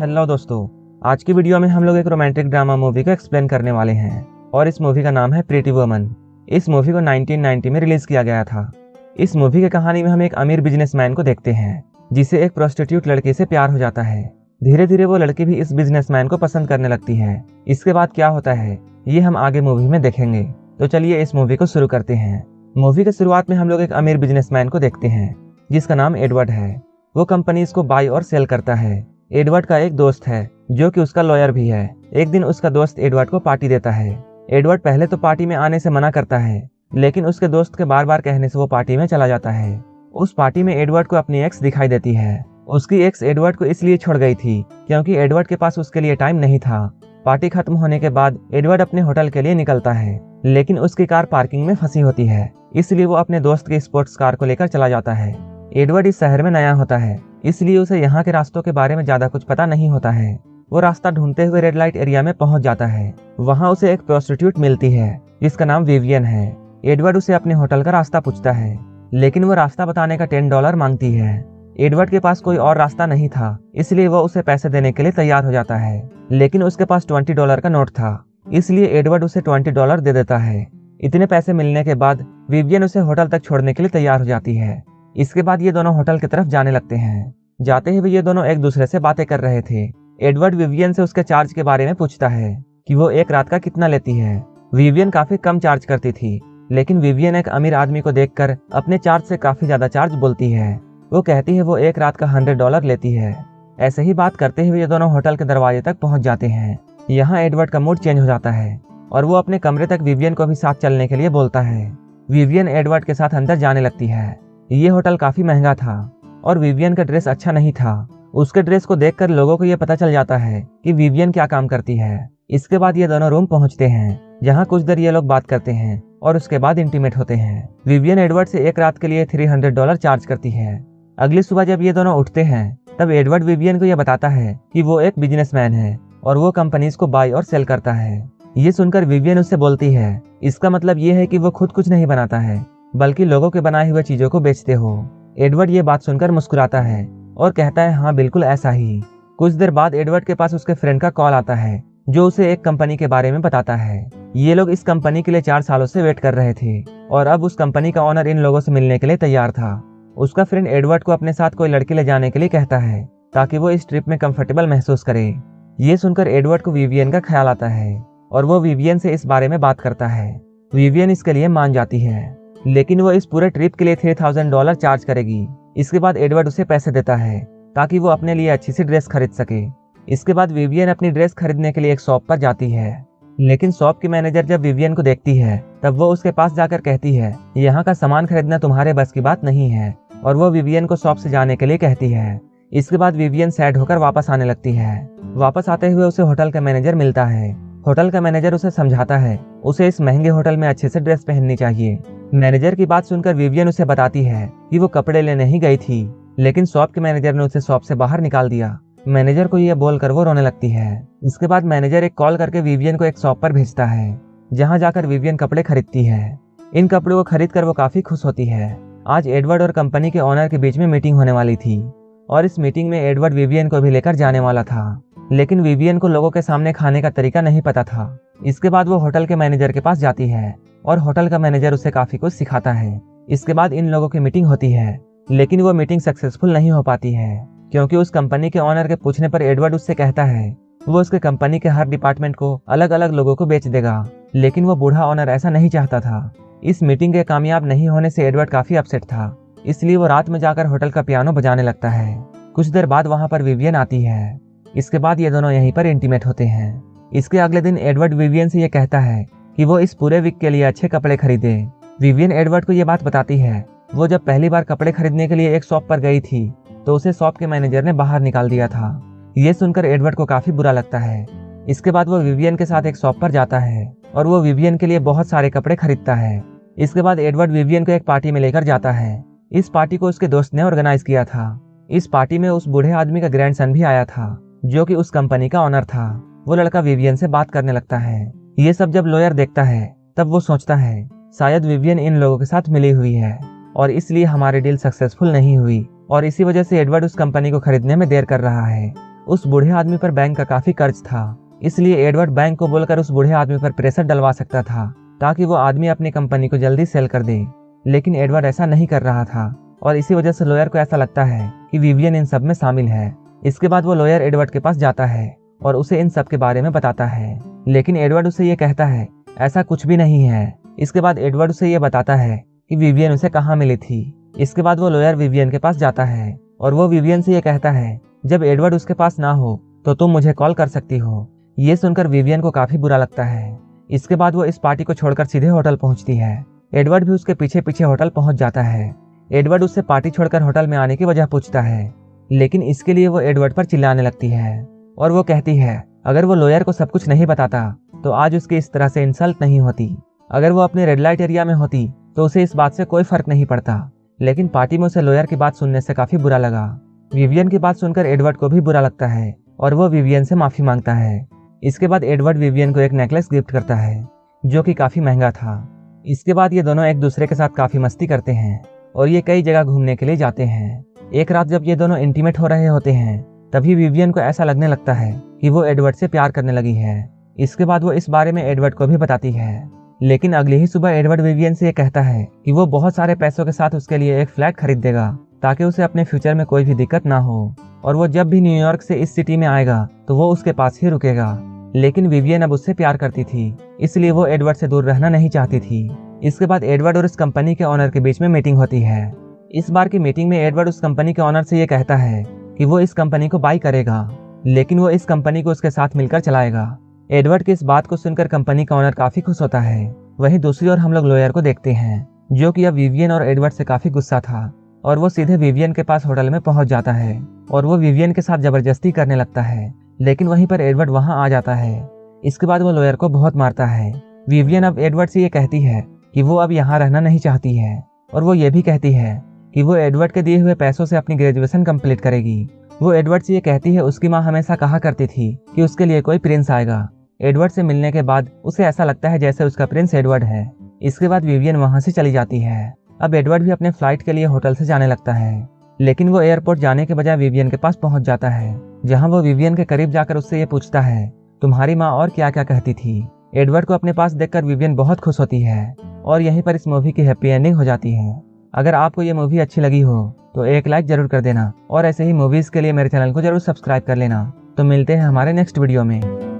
Hello दोस्तों, आज की वीडियो में हम लोग एक रोमांटिक ड्रामा मूवी को एक्सप्लेन करने वाले हैं और इस मूवी का नाम है प्रीटी वुमन। इस मूवी को 1990 में रिलीज किया गया था। इस मूवी की कहानी में हम एक अमीर बिजनेसमैन को देखते हैं जिसे एक प्रोस्टिट्यूट लड़की से प्यार हो जाता है। धीरे धीरे वो लड़की भी इस बिजनेसमैन को पसंद करने लगती है। इसके बाद क्या होता है ये हम आगे मूवी में देखेंगे। तो चलिए इस मूवी को शुरू करते हैं। मूवी की शुरुआत में हम लोग एक अमीर बिजनेसमैन को देखते हैं जिसका नाम एडवर्ड है। वो कंपनीज को बाय और सेल करता है। एडवर्ड का एक दोस्त है जो कि उसका लॉयर भी है। एक दिन उसका दोस्त एडवर्ड को पार्टी देता है। एडवर्ड पहले तो पार्टी में आने से मना करता है, लेकिन उसके दोस्त के बार बार कहने से वो पार्टी में चला जाता है। उस पार्टी में एडवर्ड को अपनी एक्स दिखाई देती है। उसकी एक्स एडवर्ड को इसलिए छोड़ गई थी क्योंकि एडवर्ड के पास उसके लिए टाइम नहीं था। पार्टी खत्म होने के बाद एडवर्ड अपने होटल के लिए निकलता है, लेकिन उसकी कार पार्किंग में फंसी होती है। इसलिए वो अपने दोस्त की स्पोर्ट्स कार को लेकर चला जाता है। एडवर्ड इस शहर में नया होता है, इसलिए उसे यहाँ के रास्तों के बारे में ज्यादा कुछ पता नहीं होता है। वो रास्ता ढूंढते हुए रेड लाइट एरिया में पहुंच जाता है। वहाँ उसे एक प्रोस्टिट्यूट मिलती है जिसका नाम विवियन है। एडवर्ड उसे अपने होटल का रास्ता पूछता है, लेकिन वो रास्ता बताने का $10 मांगती है। एडवर्ड के पास कोई और रास्ता नहीं था, इसलिए वो उसे पैसे देने के लिए तैयार हो जाता है, लेकिन उसके पास $20 का नोट था, इसलिए एडवर्ड उसे $20 दे देता है। इतने पैसे मिलने के बाद विवियन उसे होटल तक छोड़ने के लिए तैयार हो जाती है। इसके बाद ये दोनों होटल की तरफ जाने लगते हैं। जाते ही ये दोनों एक दूसरे से बातें कर रहे थे। एडवर्ड विवियन से उसके चार्ज के बारे में पूछता है कि वो एक रात का कितना लेती है। विवियन काफी कम चार्ज करती थी, लेकिन विवियन एक अमीर आदमी को देखकर अपने चार्ज से काफी ज्यादा चार्ज बोलती है। वो कहती है वो एक रात का $100 लेती है। ऐसे ही बात करते हुए ये दोनों होटल के दरवाजे तक पहुंच जाते हैं। यहाँ एडवर्ड का मूड चेंज हो जाता है और वो अपने कमरे तक विवियन को भी साथ चलने के लिए बोलता है। विवियन एडवर्ड के साथ अंदर जाने लगती है। ये होटल काफी महंगा था और विवियन का ड्रेस अच्छा नहीं था। उसके ड्रेस को देखकर लोगों को ये पता चल जाता है कि विवियन क्या काम करती है। इसके बाद ये दोनों रूम पहुंचते हैं, जहां कुछ देर ये लोग बात करते हैं और उसके बाद इंटीमेट होते हैं। विवियन एडवर्ड से एक रात के लिए $300 चार्ज करती है। अगली सुबह जब ये दोनों उठते हैं तब एडवर्ड विवियन को यह बताता है कि वो एक बिजनेसमैन है और वो कंपनीज को बाय और सेल करता है। ये सुनकर विवियन उससे बोलती है, इसका मतलब ये है कि वो खुद कुछ नहीं बनाता है, बल्कि लोगों के बनाए हुए चीजों को बेचते हो। एडवर्ड ये बात सुनकर मुस्कुराता है और कहता है हाँ बिल्कुल ऐसा ही। कुछ देर बाद एडवर्ड के पास उसके फ्रेंड का कॉल आता है जो उसे एक कंपनी के बारे में बताता है। ये लोग इस कंपनी के लिए 4 सालों से वेट कर रहे थे और अब उस कंपनी का ओनर इन लोगों से मिलने के लिए तैयार था। उसका फ्रेंड एडवर्ड को अपने साथ कोई लड़की ले जाने के लिए कहता है ताकि वो इस ट्रिप में कंफर्टेबल महसूस करे। ये सुनकर एडवर्ड को विवियन का ख्याल आता है और वो विवियन से इस बारे में बात करता है। विवियन इसके लिए मान जाती है, लेकिन वो इस पूरे ट्रिप के लिए $3000 चार्ज करेगी। इसके बाद एडवर्ड उसे पैसे देता है ताकि वो अपने लिए अच्छी सी ड्रेस खरीद सके। इसके बाद विवियन अपनी ड्रेस खरीदने के लिए एक शॉप पर जाती है, लेकिन शॉप की मैनेजर जब विवियन को देखती है तब वो उसके पास जाकर कहती है यहाँ का सामान खरीदना तुम्हारे बस की बात नहीं है, और वो विवियन को शॉप से जाने के लिए कहती है। इसके बाद विवियन सैड होकर वापस आने लगती है। वापस आते हुए उसे होटल का मैनेजर मिलता है। होटल का मैनेजर उसे समझाता है उसे इस महंगे होटल में अच्छे से ड्रेस पहननी चाहिए। मैनेजर की बात सुनकर विवियन उसे बताती है कि वो कपड़े लेने ही गई थी, लेकिन शॉप के मैनेजर ने उसे शॉप से बाहर निकाल दिया। मैनेजर को यह बोलकर वो रोने लगती है। इसके बाद मैनेजर एक कॉल करके विवियन को एक शॉप पर भेजता है, जहां जाकर विवियन कपड़े खरीदती है। इन कपड़ों को खरीद कर वो काफी खुश होती है। आज एडवर्ड और कंपनी के ओनर के बीच में मीटिंग होने वाली थी और इस मीटिंग में एडवर्ड विवियन को भी लेकर जाने वाला था, लेकिन विवियन को लोगों के सामने खाने का तरीका नहीं पता था। इसके बाद वो होटल के मैनेजर के पास जाती है और होटल का मैनेजर उसे काफी कुछ सिखाता है। इसके बाद इन लोगों की मीटिंग होती है, लेकिन वो मीटिंग सक्सेसफुल नहीं हो पाती है क्योंकि उस कंपनी के ओनर के पूछने पर एडवर्ड उससे कहता है वो उसके कंपनी के हर डिपार्टमेंट को अलग अलग लोगों को बेच देगा, लेकिन वो बूढ़ा ओनर ऐसा नहीं चाहता था। इस मीटिंग के कामयाब नहीं होने से एडवर्ड काफी अपसेट था, इसलिए वो रात में जाकर होटल का पियानो बजाने लगता है। कुछ देर बाद वहाँ पर विवियन आती है। इसके बाद ये दोनों यहीं पर इंटीमेट होते हैं। इसके अगले दिन एडवर्ड विवियन से ये कहता है कि वो इस पूरे वीक के लिए अच्छे कपड़े खरीदे। विवियन एडवर्ड को ये बात बताती है वो जब पहली बार कपड़े खरीदने के लिए एक शॉप पर गई थी तो उसे शॉप के मैनेजर ने बाहर निकाल दिया था। ये सुनकर एडवर्ड को काफी बुरा लगता है। इसके बाद वो विवियन के साथ एक शॉप पर जाता है और वो विवियन के लिए बहुत सारे कपड़े खरीदता है। इसके बाद एडवर्ड विवियन को एक पार्टी में लेकर जाता है। इस पार्टी को उसके दोस्त ने ऑर्गेनाइज किया था। इस पार्टी में उस बूढ़े आदमी का ग्रैंडसन भी आया था जो कि उस कंपनी का ओनर था। वो लड़का विवियन से बात करने लगता है। ये सब जब लॉयर देखता है तब वो सोचता है शायद विवियन इन लोगों के साथ मिली हुई है और इसलिए हमारी डील सक्सेसफुल नहीं हुई और इसी वजह से एडवर्ड उस कंपनी को खरीदने में देर कर रहा है। उस बूढ़े आदमी पर बैंक का काफी कर्ज था, इसलिए एडवर्ड बैंक को बोलकर उस बूढ़े आदमी पर प्रेशर डलवा सकता था ताकि वो आदमी अपनी कंपनी को जल्दी सेल कर दे। लेकिन एडवर्ड ऐसा नहीं कर रहा था और इसी वजह से लॉयर को ऐसा लगता है कि विवियन इन सब में शामिल है। इसके बाद वो लॉयर एडवर्ड के पास जाता है और उसे इन सब के बारे में बताता है, लेकिन एडवर्ड उसे ये कहता है ऐसा कुछ भी नहीं है। इसके बाद एडवर्ड उसे ये बताता है कि विवियन उसे कहाँ मिली थी। इसके बाद वो लॉयर विवियन के पास जाता है और वो विवियन से ये कहता है जब एडवर्ड उसके पास ना हो तो तुम मुझे कॉल कर सकती हो। ये सुनकर विवियन को काफी बुरा लगता है। इसके बाद वो इस पार्टी को छोड़कर सीधे होटल पहुंचती है। एडवर्ड भी उसके पीछे पीछे होटल पहुंच जाता है। एडवर्ड उससे पार्टी छोड़कर होटल में आने की वजह पूछता है, लेकिन इसके लिए वो एडवर्ड पर चिल्लाने लगती है और वो कहती है अगर वो लॉयर को सब कुछ नहीं बताता तो आज उसकी इस तरह से इंसल्ट नहीं होती। अगर वो अपने रेड लाइट एरिया में होती तो उसे इस बात से कोई फर्क नहीं पड़ता, लेकिन पार्टी में उसे लॉयर की बात सुनने से काफी बुरा लगा। विवियन की बात सुनकर एडवर्ड को भी बुरा लगता है और वो विवियन से माफी मांगता है। इसके बाद एडवर्ड विवियन को एक नेकलेस गिफ्ट करता है जो कि काफी महंगा था। इसके बाद ये दोनों एक दूसरे के साथ काफी मस्ती करते हैं और ये कई जगह घूमने के लिए जाते हैं। एक रात जब ये दोनों इंटीमेट हो रहे होते हैं तभी विवियन को ऐसा लगने लगता है कि वो एडवर्ड से प्यार करने लगी है। इसके बाद वो इस बारे में एडवर्ड को भी बताती है, लेकिन अगली ही सुबह एडवर्ड विवियन से ये कहता है कि वो बहुत सारे पैसों के साथ उसके लिए एक फ्लैट खरीद देगा ताकि उसे अपने फ्यूचर में कोई भी दिक्कत ना हो, और वो जब भी न्यूयॉर्क से इस सिटी में आएगा तो वो उसके पास ही रुकेगा। लेकिन विवियन अब उससे प्यार करती थी, इसलिए वो एडवर्ड से दूर रहना नहीं चाहती थी। इसके बाद एडवर्ड और इस कंपनी के ऑनर के बीच में मीटिंग होती है। इस बार की मीटिंग में एडवर्ड उस कंपनी के ऑनर से ये कहता है कि वो इस कंपनी को बाई करेगा, लेकिन वो इस कंपनी को उसके साथ मिलकर चलाएगा। एडवर्ड की इस बात को सुनकर कंपनी का ऑनर काफी खुश होता है। वहीं दूसरी ओर हम लोग लॉयर को देखते हैं जो कि अब विवियन और एडवर्ड से काफी गुस्सा था और वो सीधे विवियन के पास होटल में पहुंच जाता है और वो विवियन के साथ जबरदस्ती करने लगता है, लेकिन वहीं पर एडवर्ड वहां आ जाता है। इसके बाद वो लॉयर को बहुत मारता है। विवियन अब एडवर्ड से ये कहती है कि वो अब यहाँ रहना नहीं चाहती है और वो ये भी कहती है कि वो एडवर्ड के दिए हुए पैसों से अपनी ग्रेजुएशन कंप्लीट करेगी। वो एडवर्ड से ये कहती है उसकी माँ हमेशा कहा करती थी कि उसके लिए कोई प्रिंस आएगा। एडवर्ड से मिलने के बाद उसे ऐसा लगता है जैसे उसका प्रिंस एडवर्ड है। इसके बाद विवियन वहां से चली जाती है। अब एडवर्ड भी अपने फ्लाइट के लिए होटल से जाने लगता है, लेकिन वो एयरपोर्ट जाने के बजाय विवियन के पास पहुंच जाता है, जहां वो विवियन के करीब जाकर उससे ये पूछता है तुम्हारी माँ और क्या क्या कहती थी। एडवर्ड को अपने पास देखकर विवियन बहुत खुश होती है और यहीं पर इस मूवी की हैप्पी एंडिंग हो जाती है। अगर आपको ये मूवी अच्छी लगी हो तो एक लाइक जरूर कर देना और ऐसे ही मूवीज के लिए मेरे चैनल को जरूर सब्सक्राइब कर लेना। तो मिलते हैं हमारे नेक्स्ट वीडियो में।